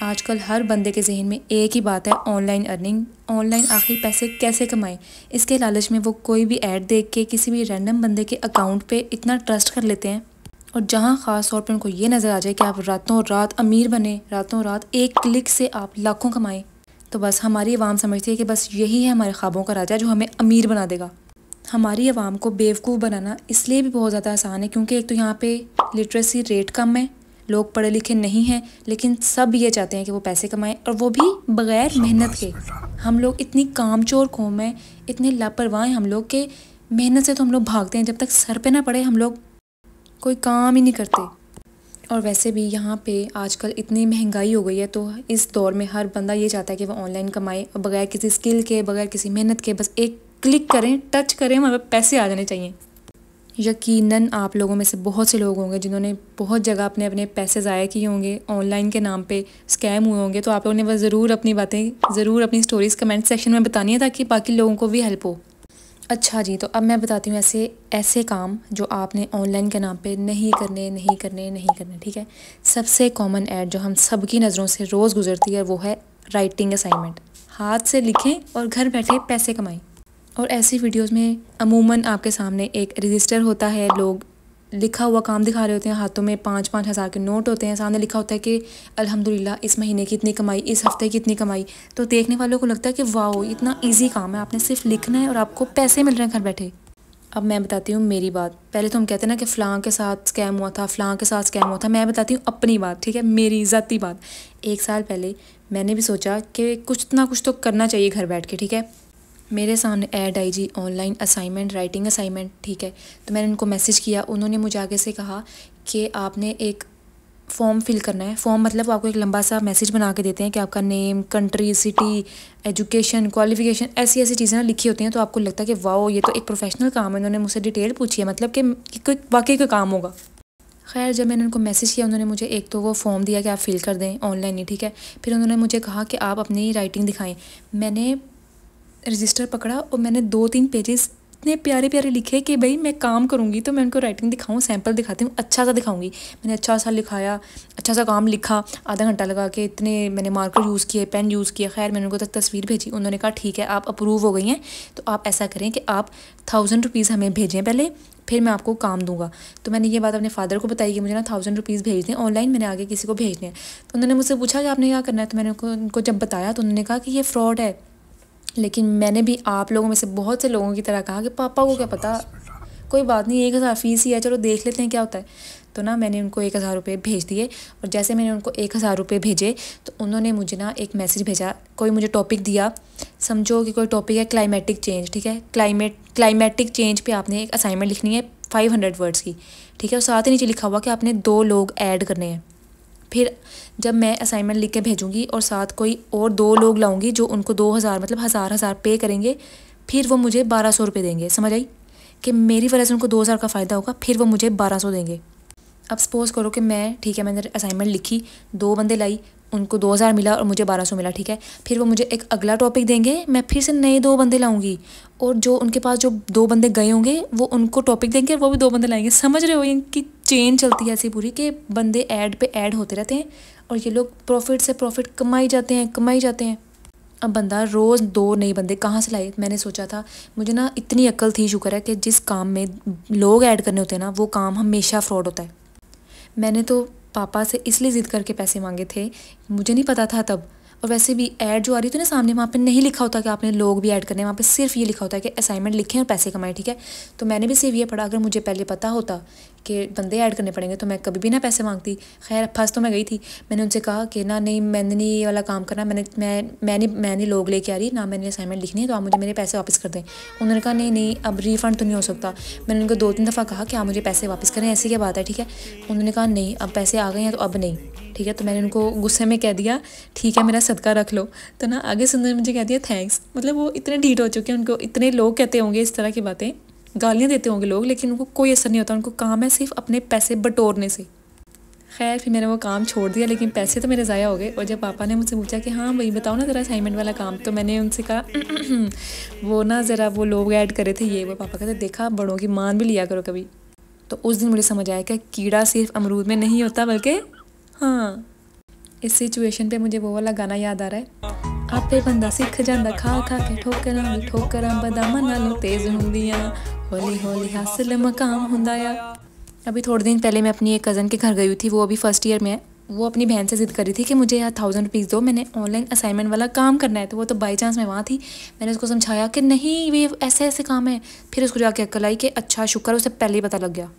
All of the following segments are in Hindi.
आजकल हर बंदे के जहन में एक ही बात है, ऑनलाइन अर्निंग। ऑनलाइन आखिर पैसे कैसे कमाएं। इसके लालच में वो कोई भी ऐड देख के किसी भी रैंडम बंदे के अकाउंट पे इतना ट्रस्ट कर लेते हैं, और जहां ख़ास तौर पे उनको ये नज़र आ जाए कि आप रातों रात अमीर बने, रातों रात एक क्लिक से आप लाखों कमाएं, तो बस हमारी आवाम समझती है कि बस यही है हमारे ख्वाबों का राजा जो हमें अमीर बना देगा। हमारी आवाम को बेवकूफ़ बनाना इसलिए भी बहुत ज़्यादा आसान है क्योंकि एक तो यहाँ पे लिटरेसी रेट कम है, लोग पढ़े लिखे नहीं हैं, लेकिन सब ये चाहते हैं कि वो पैसे कमाएं, और वो भी बग़ैर मेहनत के। हम लोग इतनी कामचोर कौम है, इतने लापरवाह हैं हम लोग के मेहनत से तो हम लोग भागते हैं, जब तक सर पे ना पड़े हम लोग कोई काम ही नहीं करते। और वैसे भी यहाँ पे आजकल इतनी महंगाई हो गई है, तो इस दौर में हर बंदा ये चाहता है कि वो ऑनलाइन कमाए और बगैर किसी स्किल के, बगैर किसी मेहनत के, बस एक क्लिक करें, टच करें, हमें पैसे आ जाने चाहिए। यकीनन आप लोगों में से बहुत से लोग होंगे जिन्होंने बहुत जगह अपने अपने पैसे ज़ाया किए होंगे, ऑनलाइन के नाम पे स्कैम हुए होंगे, तो आप लोगों ने बस ज़रूर अपनी बातें, ज़रूर अपनी स्टोरीज़ कमेंट सेक्शन में बतानी है ताकि बाकी लोगों को भी हेल्प हो। अच्छा जी, तो अब मैं बताती हूँ ऐसे ऐसे काम जो आपने ऑनलाइन के नाम पे नहीं करने, ठीक है। सबसे कॉमन ऐड जो हम सबकी नज़रों से रोज़ गुजरती है वो है राइटिंग असाइनमेंट। हाथ से लिखें और घर बैठे पैसे कमाएं। और ऐसी वीडियोस में अमूमन आपके सामने एक रजिस्टर होता है, लोग लिखा हुआ काम दिखा रहे होते हैं, हाथों में 5-5 हज़ार के नोट होते हैं, सामने लिखा होता है कि अल्हम्दुलिल्लाह इस महीने की इतनी कमाई, इस हफ्ते की इतनी कमाई। तो देखने वालों को लगता है कि वाह इतना इजी काम है, आपने सिर्फ लिखना है और आपको पैसे मिल रहे हैं घर बैठे। अब मैं बताती हूँ मेरी बात। पहले तो हम कहते हैं ना कि फ़लाँ के साथ स्कैम हुआ था, फ़लाँ के साथ स्कैम हुआ था। मैं बताती हूँ अपनी बात, ठीक है, मेरी ज़ाती बात। 1 साल पहले मैंने भी सोचा कि कुछ ना कुछ तो करना चाहिए घर बैठ के, ठीक है। मेरे सामने ऐड आई जी, ऑनलाइन असाइनमेंट, राइटिंग असाइनमेंट, ठीक है। तो मैंने उनको मैसेज किया, उन्होंने मुझे आगे से कहा कि आपने एक फॉर्म फिल करना है। फॉर्म मतलब आपको एक लंबा सा मैसेज बना के देते हैं कि आपका name, country, city, education, qualification, ऐसी ऐसी चीज़ें ना लिखी होती हैं। तो आपको लगता है कि वाओ ये तो एक प्रोफेशनल काम है, इन्होंने मुझसे डिटेल पूछी है, मतलब कि कोई वाकई कोई काम होगा। खैर जब मैंने उनको मैसेज किया, उन्होंने मुझे एक तो वो फॉर्म दिया कि आप फिल कर दें ऑनलाइन ही, ठीक है। फिर उन्होंने मुझे कहा कि आप अपनी राइटिंग दिखाएं। मैंने रजिस्टर पकड़ा और मैंने 2-3 पेजेस इतने प्यारे प्यारे लिखे कि भाई मैं काम करूँगी तो मैं उनको राइटिंग दिखाऊँ, सैंपल दिखाती हूँ, अच्छा सा दिखाऊँगी। मैंने अच्छा सा लिखाया, अच्छा सा काम लिखा, आधा घंटा लगा के, इतने मैंने मार्कर यूज़ किए, पेन यूज़ किया। खैर मैंने उनको तस्वीर भेजी, उन्होंने कहा ठीक है आप अप्रूव हो गई हैं, तो आप ऐसा करें कि आप 1000 रुपीज़ हमें भेजें पहले, फिर मैं आपको काम दूंगा। तो मैंने ये बात अपने फादर को बताई कि मुझे ना 1000 रुपीज़ भेज दें ऑनलाइन, मैंने आगे किसी को भेजने हैं। तो उन्होंने मुझसे पूछा कि आपने क्या करना है, तो मैंने उनको जब बताया तो उन्होंने कहा कि ये फ्रॉड है। लेकिन मैंने भी आप लोगों में से बहुत से लोगों की तरह कहा कि पापा को क्या पता, कोई बात नहीं, 1000 फ़ीस ही है, चलो देख लेते हैं क्या होता है। तो ना मैंने उनको 1000 रुपये भेज दिए, और जैसे मैंने उनको 1000 रुपये भेजे तो उन्होंने मुझे ना एक मैसेज भेजा, कोई मुझे टॉपिक दिया, समझो कि कोई टॉपिक है क्लाइमेटिक चेंज, ठीक है। क्लाइमेटिक चेंज पे आपने एक असाइनमेंट लिखनी है 500 वर्ड्स की, ठीक है। और साथ ही नीचे लिखा हुआ कि आपने 2 लोग ऐड करने हैं। फिर जब मैं असाइनमेंट लिख के भेजूँगी और साथ कोई और 2 लोग लाऊंगी जो उनको 2000 मतलब हज़ार पे करेंगे, फिर वो मुझे 1200 रुपये देंगे। समझ आई कि मेरी वजह से उनको 2000 का फ़ायदा होगा, फिर वो मुझे 1200 देंगे। अब सपोज़ करो कि मैं, ठीक है, मैंने असाइनमेंट लिखी, 2 बंदे लाई, उनको 2000 मिला और मुझे 1200 मिला, ठीक है। फिर वो मुझे एक अगला टॉपिक देंगे, मैं फिर से नए 2 बंदे लाऊंगी, और जो उनके पास जो 2 बंदे गए होंगे वो उनको टॉपिक देंगे और वो भी 2 बंदे लाएंगे। समझ रहे हो, इनकी चेन चलती है ऐसी पूरी कि बंदे ऐड पे ऐड होते रहते हैं और ये लोग प्रॉफिट से प्रॉफिट कमाई जाते हैं। अब बंदा रोज़ 2 नए बंदे कहाँ से लाए। मैंने सोचा था, मुझे ना इतनी अक्ल थी, शुक्र है, कि जिस काम में लोग ऐड करने होते हैं ना वो काम हमेशा फ्रॉड होता है। मैंने तो पापा से इसलिए ज़िद करके पैसे मांगे थे, मुझे नहीं पता था तब। और वैसे भी ऐड जो आ रही थी ना सामने, वहाँ पे नहीं लिखा होता कि आपने लोग भी ऐड करने हैं, वहाँ पे सिर्फ ये लिखा होता है कि असाइनमेंट लिखें और पैसे कमाएं, ठीक है। तो मैंने भी सिर्फ ये पढ़ा, अगर मुझे पहले पता होता कि बंदे ऐड करने पड़ेंगे तो मैं कभी भी ना पैसे मांगती। खैर फंस तो मैं गई थी। मैंने उनसे कहा कि ना नहीं, मैंने नहीं ये वाला काम करना, मैंने लोग लेके आ रही ना, मैंने असाइनमेंट लिखनी है, तो आप मुझे मेरे पैसे वापस कर दें। उन्होंने कहा नहीं अब रिफ़ंड तो नहीं हो सकता। मैंने उनको 2-3 दफ़ा कहा कि आप मुझे पैसे वापस करें, ऐसी क्या बात है, ठीक है। उन्होंने कहा नहीं, अब पैसे आ गए हैं तो अब नहीं, ठीक है। तो मैंने उनको गुस्से में कह दिया ठीक है मेरा सदका रख लो। तो ना आगे से उन्होंने मुझे कह दिया थैंक्स। मतलब वो इतने ढीठ हो चुके हैं, उनको इतने लोग कहते होंगे इस तरह की बातें, गालियाँ देते होंगे लोग, लेकिन उनको कोई असर नहीं होता, उनको काम है सिर्फ अपने पैसे बटोरने से। खैर फिर मैंने वो काम छोड़ दिया, लेकिन पैसे तो मेरे ज़ाया हो गए। और जब पापा ने मुझसे पूछा कि हाँ भाई बताओ ना ज़रा असाइनमेंट वाला काम, तो मैंने उनसे कहा वो ना ज़रा वो लोग ऐड करे थे ये वो। पापा कहते देखा, बड़ों की मान भी लिया करो कभी। तो उस दिन मुझे समझ आया कि कीड़ा सिर्फ अमरूद में नहीं होता, बल्कि हाँ इस सिचुएशन पे मुझे वो वाला गाना याद आ रहा है, आपे बंदा सिख जांदा खा खा के ठोकरां बदामां नालों तेज़ हुंदियां, हौली हौली हासिल मकाम हुंदा आ। अभी थोड़े दिन पहले मैं अपनी एक कज़न के घर गई हुई थी, वो अभी फर्स्ट ईयर में है। वो अपनी बहन से ज़िद कर रही थी कि मुझे यार 1000 रुपीज़ दो, मैंने ऑनलाइन असाइनमेंट वाला काम करना है। तो वो तो बाई चांस मैं वहाँ थी, मैंने उसको समझाया कि नहीं ये ऐसे ऐसे काम है। फिर उसको जाके अक्ल आई कि अच्छा शुक्र उसे पहले ही पता लग गया।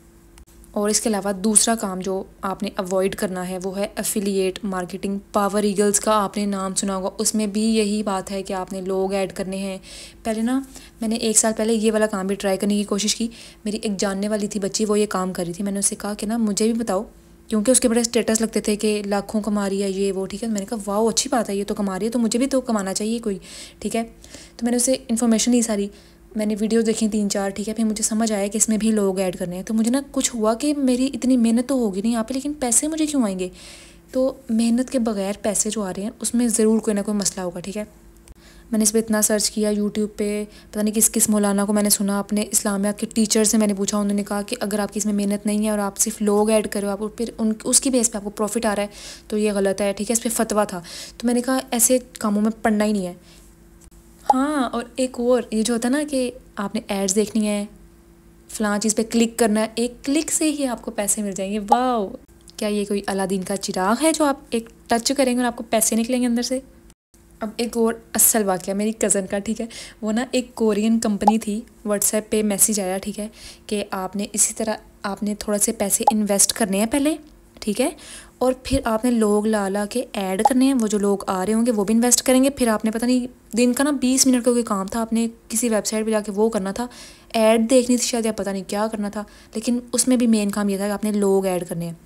और इसके अलावा दूसरा काम जो आपने अवॉइड करना है वो है एफिलिएट मार्केटिंग। पावर ईगल्स का आपने नाम सुना होगा, उसमें भी यही बात है कि आपने लोग ऐड करने हैं। पहले ना मैंने 1 साल पहले ये वाला काम भी ट्राई करने की कोशिश की। मेरी एक जानने वाली थी बच्ची, वो ये काम कर रही थी। मैंने उससे कहा कि ना मुझे भी बताओ, क्योंकि उसके बड़े स्टेटस लगते थे कि लाखों कमा रही है ये वो, ठीक है। मैंने कहा वाह अच्छी बात है, ये तो कमा रही है तो मुझे भी तो कमाना चाहिए कोई, ठीक है। तो मैंने उसे इन्फॉर्मेशन दी सारी, मैंने वीडियो देखी 3-4, ठीक है। फिर मुझे समझ आया कि इसमें भी लोग ऐड करने हैं। तो मुझे ना कुछ हुआ कि मेरी इतनी मेहनत तो होगी नहीं यहाँ पे, लेकिन पैसे मुझे क्यों आएंगे। तो मेहनत के बगैर पैसे जो आ रहे हैं उसमें ज़रूर कोई ना कोई मसला होगा, ठीक है। मैंने इस पर इतना सर्च किया यूट्यूब पे, पता नहीं किस किस मौलाना को मैंने सुना, अपने इस्लामिया के टीचर से मैंने पूछा। उन्होंने कहा कि अगर आपकी इसमें मेहनत नहीं है और आप सिर्फ लोग ऐड करो, आप फिर उसकी बेस पे आपको प्रॉफिट आ रहा है तो ये गलत है, ठीक है। इस पर फतवा था। तो मैंने कहा ऐसे कामों में पढ़ना ही नहीं है। हाँ, और एक और ये जो होता है ना कि आपने एड्स देखनी है, फ़लाँ चीज़ पे क्लिक करना है, एक क्लिक से ही आपको पैसे मिल जाएंगे। वाह, क्या ये कोई अलादीन का चिराग है जो आप एक टच करेंगे और आपको पैसे निकलेंगे अंदर से। अब एक और असल वाक़या मेरी कज़न का, ठीक है। वो ना एक कोरियन कंपनी थी, व्हाट्सएप पे मैसेज आया, ठीक है, कि आपने इसी तरह आपने थोड़ा से पैसे इन्वेस्ट करने हैं पहले, ठीक है, और फिर आपने लोग ला के ऐड करने हैं। वो जो लोग आ रहे होंगे वो भी इन्वेस्ट करेंगे। फिर आपने पता नहीं दिन का ना 20 मिनट का कोई काम था, आपने किसी वेबसाइट पे जाके वो करना था, ऐड देखनी थी शायद, या पता नहीं क्या करना था, लेकिन उसमें भी मेन काम ये था कि आपने लोग ऐड करने हैं।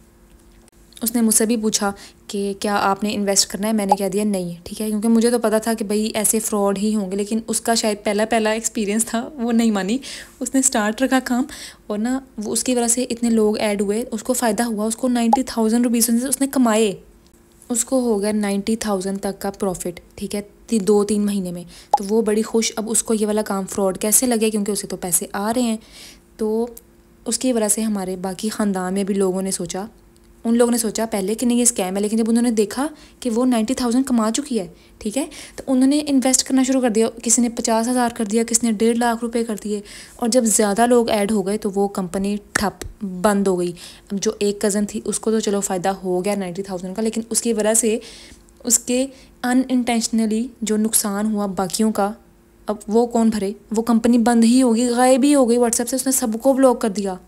उसने मुझसे भी पूछा कि क्या आपने इन्वेस्ट करना है, मैंने कह दिया नहीं, ठीक है, क्योंकि मुझे तो पता था कि भाई ऐसे फ्रॉड ही होंगे। लेकिन उसका शायद पहला एक्सपीरियंस था, वो नहीं मानी, उसने स्टार्ट रखा काम, और ना वो उसकी वजह से इतने लोग ऐड हुए, उसको फ़ायदा हुआ, उसको 90,000 रुपीज़ उसने कमाए। उसको हो गया 90,000 तक का प्रॉफिट, ठीक है, 2-3 महीने में। तो वो बड़ी खुश। अब उसको ये वाला काम फ्रॉड कैसे लगे, क्योंकि उसे तो पैसे आ रहे हैं। तो उसकी वजह से हमारे बाकी ख़ानदान में भी उन लोगों ने सोचा पहले कि नहीं ये स्कैम है, लेकिन जब उन्होंने देखा कि वो 90,000 कमा चुकी है, ठीक है, तो उन्होंने इन्वेस्ट करना शुरू कर दिया। किसी ने 50,000 कर दिया, किसी ने 1.5 लाख रुपए कर दिए। और जब ज़्यादा लोग ऐड हो गए तो वो कंपनी ठप बंद हो गई। अब जो एक कज़न थी उसको तो चलो फ़ायदा हो गया 90,000 का, लेकिन उसकी वजह से उसके अनइंटेंशनली जो नुकसान हुआ बाकियों का, अब वो कौन भरे। वो कंपनी बंद ही होगी, गायब ही हो गई व्हाट्सएप से, उसने सबको ब्लॉक कर दिया।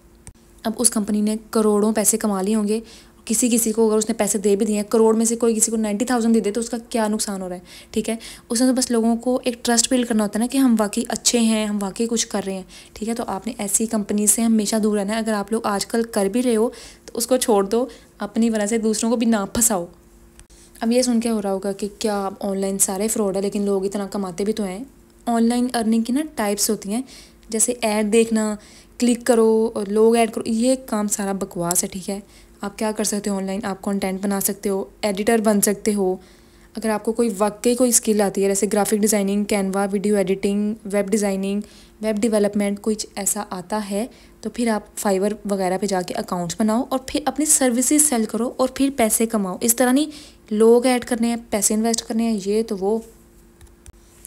अब उस कंपनी ने करोड़ों पैसे कमा लिए होंगे। किसी को अगर उसने पैसे दे भी दिए हैं, करोड़ में से कोई किसी को 90,000 दे दे तो उसका क्या नुकसान हो रहा है, ठीक है। उसने तो बस लोगों को एक ट्रस्ट बिल्ड करना होता है ना कि हम वाकई अच्छे हैं, हम वाकई कुछ कर रहे हैं, ठीक है। तो आपने ऐसी कंपनी से हमेशा दूर रहना है। अगर आप लोग आजकल कर भी रहे हो तो उसको छोड़ दो, अपनी वजह से दूसरों को भी ना फंसाओ। अब ये सुन के हो रहा होगा कि क्या ऑनलाइन सारे फ्रॉड है, लेकिन लोग इतना कमाते भी तो हैं। ऑनलाइन अर्निंग की ना टाइप्स होती हैं, जैसे ऐड देखना, क्लिक करो और लोग ऐड करो, ये काम सारा बकवास है, ठीक है। आप क्या कर सकते हो ऑनलाइन, आप कंटेंट बना सकते हो, एडिटर बन सकते हो। अगर आपको कोई स्किल आती है, जैसे graphic designing, Canva, video editing, web designing, web development, कुछ ऐसा आता है, तो फिर आप फाइवर वगैरह पे जाके अकाउंट्स बनाओ और फिर अपनी सर्विसेज सेल करो और फिर पैसे कमाओ। इस तरह नहीं लोग ऐड करने हैं, पैसे इन्वेस्ट करने हैं, ये तो वो।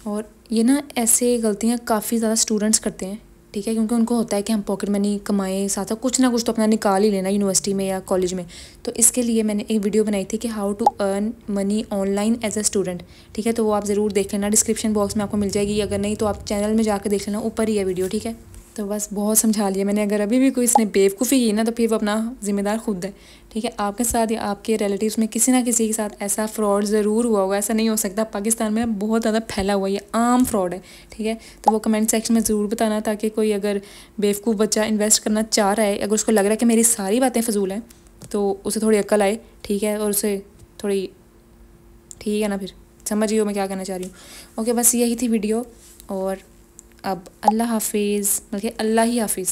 और ये ना ऐसे गलतियाँ काफ़ी ज़्यादा स्टूडेंट्स करते हैं, ठीक है, क्योंकि उनको होता है कि हम पॉकेट मनी कमाएं, साथ साथ कुछ ना कुछ तो अपना निकाल ही लेना यूनिवर्सिटी में या कॉलेज में। तो इसके लिए मैंने एक वीडियो बनाई थी कि how to earn money online as a student, ठीक है। तो वो आप ज़रूर देख लेना, डिस्क्रिप्शन बॉक्स में आपको मिल जाएगी, अगर नहीं तो आप चैनल में जाकर देख लेना, ऊपर ही है वीडियो, ठीक है। तो बस बहुत समझा लिया मैंने। अगर अभी भी कोई इसने बेवकूफ़ी की ना तो फिर वो अपना ज़िम्मेदार खुद है, ठीक है। आपके साथ या आपके रिलेटिव्स में किसी ना किसी के साथ ऐसा फ्रॉड ज़रूर हुआ होगा, ऐसा नहीं हो सकता। पाकिस्तान में बहुत ज़्यादा फैला हुआ ये आम फ्रॉड है, ठीक है। तो वो कमेंट सेक्शन में ज़रूर बताना, ताकि कोई अगर बेवकूफ़ बच्चा इन्वेस्ट करना चाह रहा है, अगर उसको लग रहा है कि मेरी सारी बातें फ़जूल हैं, तो उसे थोड़ी अक्ल आए, ठीक है, और उसे थोड़ी, ठीक है ना, फिर समझिए मैं क्या कहना चाह रही हूँ। ओके, बस यही थी वीडियो। और अब अल्लाह हाफिज़, बल्कि अल्लाह ही हाफिज़।